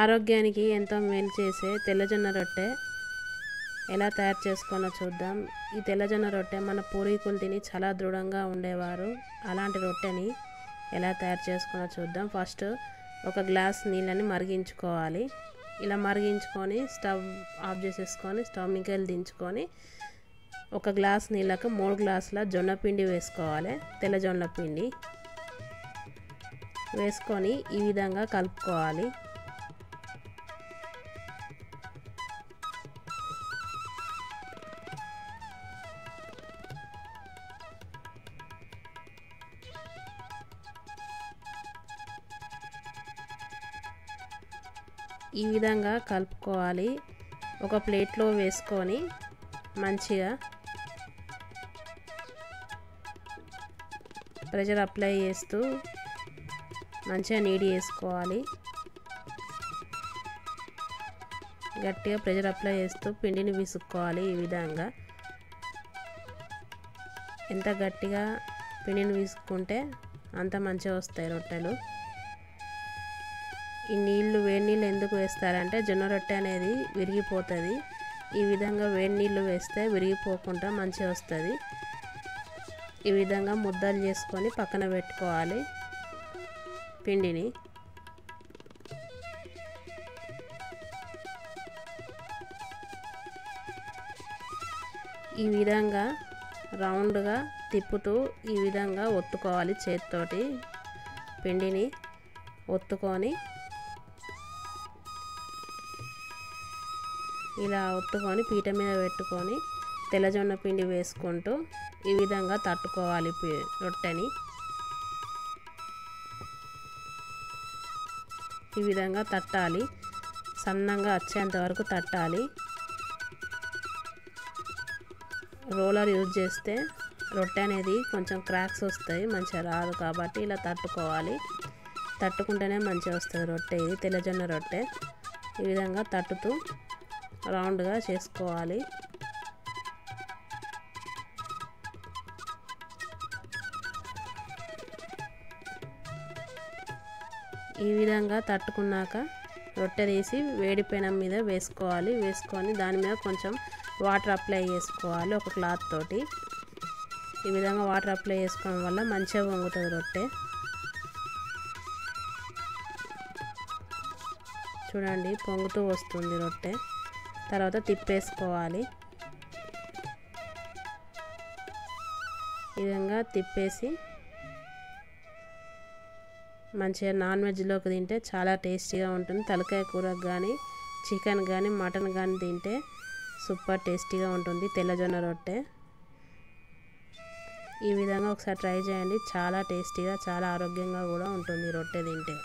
ఆరోగ్యానికి ఎంతో మేలు చేసే తెల్లజొన్న రొట్టె ఎలా తయారు చేసుకోవాలో చూద్దాం. ఈ తెల్లజొన్న రొట్టె మన పూర్వీకులు తిని చాలా దృఢంగా ఉండేవారు. అలాంటి రొట్టెని ఎలా తయారు చేసుకోవాలో చూద్దాం. ఫస్ట్ ఒక గ్లాస్ నీళ్ళని మరిగించుకోవాలి. ఇలా మరిగించుకొని స్టవ్ ఆఫ్ చేసేసుకొని స్టవ్ మింకెళ్ళి దించుకొని ఒక గ్లాస్ నీళ్ళకు 3 గ్లాసుల జొన్న పిండి వేసుకోవాలి. తెల్లజొన్న పిండి వేసుకొని ఈ విధంగా కలుపుకోవాలి. ఈ విధంగా కలుపుకోవాలి. ఒక ప్లేట్లో వేసుకొని మంచిగా ప్రెషర్ అప్లై చేస్తూ మంచిగా నీడి వేసుకోవాలి. గట్టిగా ప్రెషర్ అప్లై చేస్తూ పిండిని విసుక్కోవాలి. ఈ విధంగా ఎంత గట్టిగా పిండిని విసుక్కుంటే అంత మంచిగా వస్తాయి రొట్టెలు. ఈ నీళ్ళు వేడి నీళ్ళు ఎందుకు వేస్తారంటే జొన్న రొట్టె అనేది విరిగిపోతుంది. ఈ విధంగా వేడి నీళ్ళు వేస్తే విరిగిపోకుండా మంచిగా వస్తుంది. ఈ విధంగా ముద్దలు చేసుకొని పక్కన పెట్టుకోవాలి పిండిని. ఈ విధంగా రౌండ్గా తిప్పుతూ ఈ విధంగా ఒత్తుకోవాలి. చేతితోటి పిండిని ఒత్తుకొని ఇలా ఒత్తుకొని పీట మీద పెట్టుకొని తెల్లజొన్న పిండి వేసుకుంటూ ఈ విధంగా తట్టుకోవాలి రొట్టెని. ఈ విధంగా తట్టాలి. సన్నంగా వచ్చేంత వరకు తట్టాలి. రోలర్ యూజ్ చేస్తే రొట్టె అనేది కొంచెం క్రాక్స్ వస్తాయి, మంచిగా రాదు. కాబట్టి ఇలా తట్టుకోవాలి. తట్టుకుంటేనే మంచిగా వస్తుంది రొట్టె. ఇది తెల్లజొన్న రొట్టె. ఈ విధంగా తట్టుతూ రౌండ్గా చేసుకోవాలి. ఈ విధంగా తట్టుకున్నాక రొట్టె తీసి వేడి పెనం మీద వేసుకోవాలి. వేసుకొని దాని మీద కొంచెం వాటర్ అప్లై చేసుకోవాలి ఒక క్లాత్ తోటి. ఈ విధంగా వాటర్ అప్లై చేసుకోవడం వల్ల మంచిగా పొంగుతుంది రొట్టె. చూడండి, పొంగుతూ వస్తుంది రొట్టె. తర్వాత తిప్పేసుకోవాలి. ఈ విధంగా తిప్పేసి మంచిగా నాన్ వెజ్లోకి తింటే చాలా టేస్టీగా ఉంటుంది. తలకాయ కూరకు కానీ చికెన్ కానీ మటన్ కానీ తింటే సూపర్ టేస్టీగా ఉంటుంది తెల్లజొన్న రొట్టె. ఈ విధంగా ఒకసారి ట్రై చేయండి. చాలా టేస్టీగా చాలా ఆరోగ్యంగా కూడా ఉంటుంది రొట్టె తింటే.